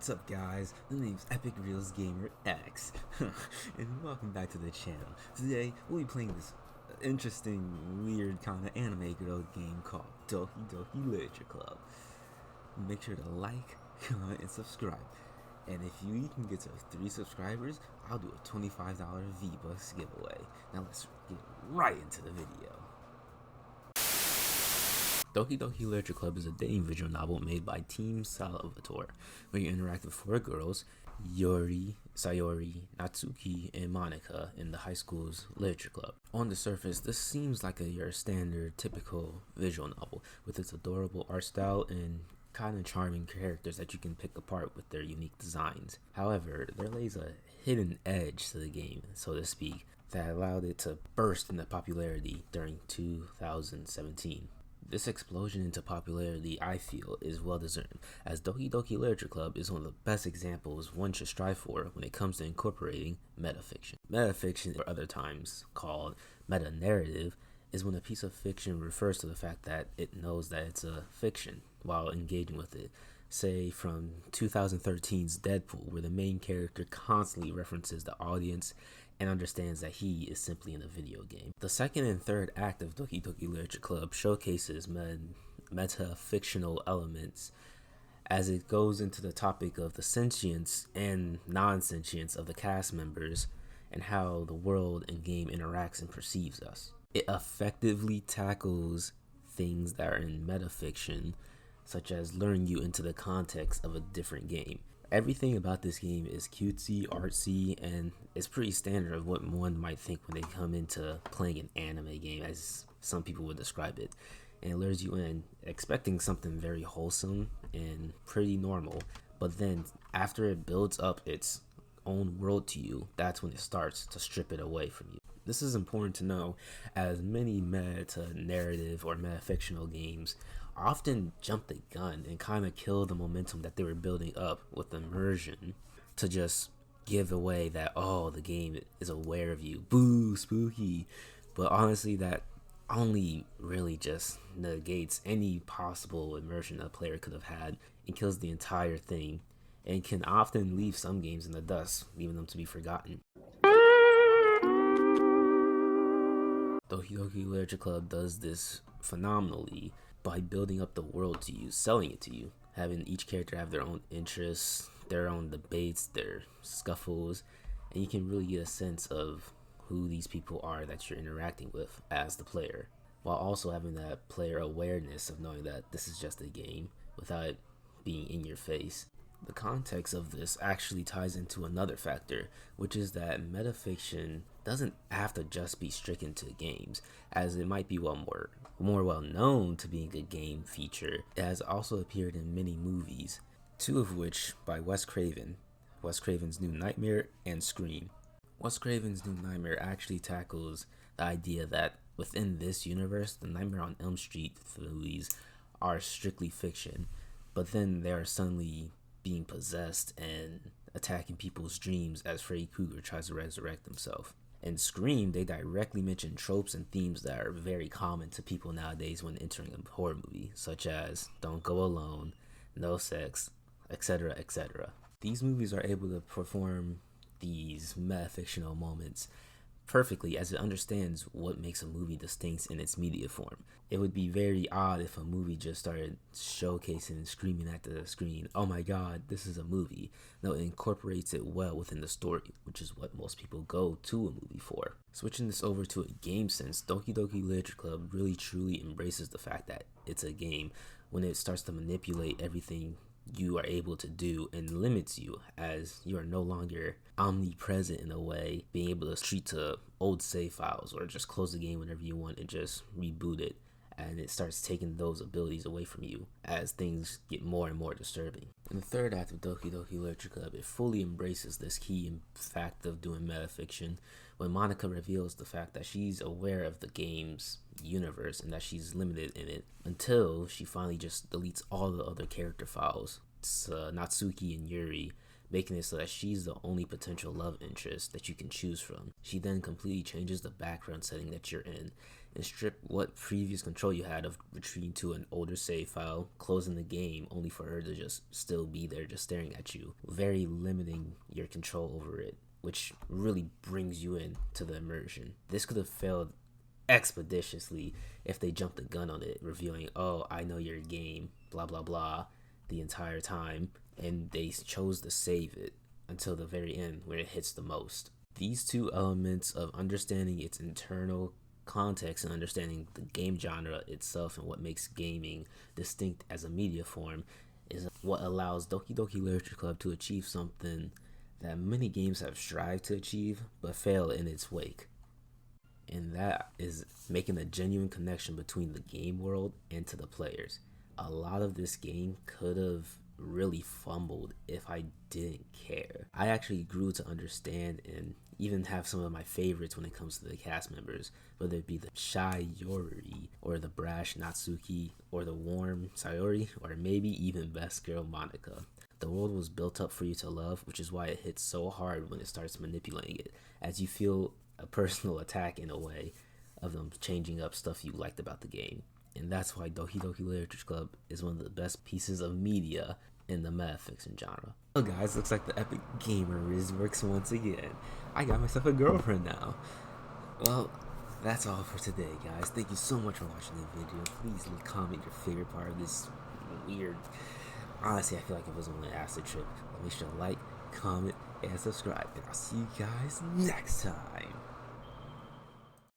What's up, guys? The name's Epic Reels Gamer X, and welcome back to the channel. Today we'll be playing this interesting, weird kind of anime girl game called Doki Doki Literature Club. Make sure to like, comment, and subscribe. And if you can get to 3 subscribers, I'll do a $25 V-Bucks giveaway. Now let's get right into the video. Doki Doki Literature Club is a dating visual novel made by Team Salvatore, where you interact with 4 girls, Yuri, Sayori, Natsuki, and Monika in the high school's literature club. On the surface, this seems like your standard, typical visual novel, with its adorable art style and kind of charming characters that you can pick apart with their unique designs. However, there lays a hidden edge to the game, so to speak, that allowed it to burst into popularity during 2017. This explosion into popularity, I feel, is well deserved, as Doki Doki Literature Club is one of the best examples one should strive for when it comes to incorporating metafiction. Metafiction, or other times called meta-narrative, is when a piece of fiction refers to the fact that it knows that it's a fiction while engaging with it. Say from 2013's Deadpool, where the main character constantly references the audience and understands that he is simply in a video game. The second and third act of Doki Doki Literature Club showcases meta-fictional elements as it goes into the topic of the sentience and non-sentience of the cast members and how the world and game interacts and perceives us. It effectively tackles things that are in metafiction, such as luring you into the context of a different game. Everything about this game is cutesy, artsy, and it's pretty standard of what one might think when they come into playing an anime game, as some people would describe it. And it lures you in expecting something very wholesome and pretty normal, but then after it builds up its own world to you, that's when it starts to strip it away from you. This is important to know, as many meta-narrative or meta-fictional games often jump the gun and kind of kill the momentum that they were building up with immersion to just give away that, oh, the game is aware of you. Boo, spooky. But honestly, that only really just negates any possible immersion a player could have had and kills the entire thing, and can often leave some games in the dust, leaving them to be forgotten. Doki Doki Literature Club does this phenomenally by building up the world to you, selling it to you, having each character have their own interests, their own debates, their scuffles, and you can really get a sense of who these people are that you're interacting with as the player, while also having that player awareness of knowing that this is just a game without it being in your face. The context of this actually ties into another factor, which is that metafiction doesn't have to just be stricken to games, as it might be more well known to being a game feature. It has also appeared in many movies, 2 of which by Wes Craven, Wes Craven's New Nightmare and Scream. Wes Craven's New Nightmare actually tackles the idea that within this universe, the Nightmare on Elm Street movies are strictly fiction, but then they are suddenly being possessed and attacking people's dreams as Freddy Krueger tries to resurrect himself. In Scream, they directly mention tropes and themes that are very common to people nowadays when entering a horror movie, such as don't go alone, no sex, etc., etc. These movies are able to perform these metafictional moments perfectly, as it understands what makes a movie distinct in its media form. It would be very odd if a movie just started showcasing and screaming at the screen, oh my god, this is a movie. No, it incorporates it well within the story, which is what most people go to a movie for. Switching this over to a game sense, Doki Doki Literature Club really truly embraces the fact that it's a game when it starts to manipulate everything you are able to do and limits you, as you are no longer omnipresent in a way, being able to retreat to old save files or just close the game whenever you want and just reboot it, and it starts taking those abilities away from you as things get more and more disturbing. In the third act of Doki Doki Literature Club, it fully embraces this key fact of doing metafiction when Monika reveals the fact that she's aware of the game's universe and that she's limited in it, until she finally just deletes all the other character files. It's Natsuki and Yuri making it so that she's the only potential love interest that you can choose from. She then completely changes the background setting that you're in and strip what previous control you had of retreating to an older save file, closing the game only for her to just still be there just staring at you, very limiting your control over it, which really brings you in to the immersion. This could have failed expeditiously if they jumped the gun on it, revealing, oh, I know your game, blah blah blah, the entire time, and they chose to save it until the very end where it hits the most. These two elements of understanding its internal context and understanding the game genre itself and what makes gaming distinct as a media form is what allows Doki Doki Literature Club to achieve something that many games have strived to achieve but fail in its wake. And that is making a genuine connection between the game world and to the players. A lot of this game could have really fumbled if I didn't care. I actually grew to understand and even have some of my favorites when it comes to the cast members, whether it be the shy Yori, or the brash Natsuki, or the warm Sayori, or maybe even best girl Monica. The world was built up for you to love, which is why it hits so hard when it starts manipulating it, as you feel a personal attack in a way of them changing up stuff you liked about the game. And that's why Doki Doki Literature Club is one of the best pieces of media in the metafiction genre. Well guys, looks like the epic gamer riz works once again. I got myself a girlfriend now. Well, that's all for today, guys. Thank you so much for watching the video. Please comment your favorite part of this weird... Honestly, I feel like it was only an acid trip. Make sure to like, comment, and subscribe. And I'll see you guys next time.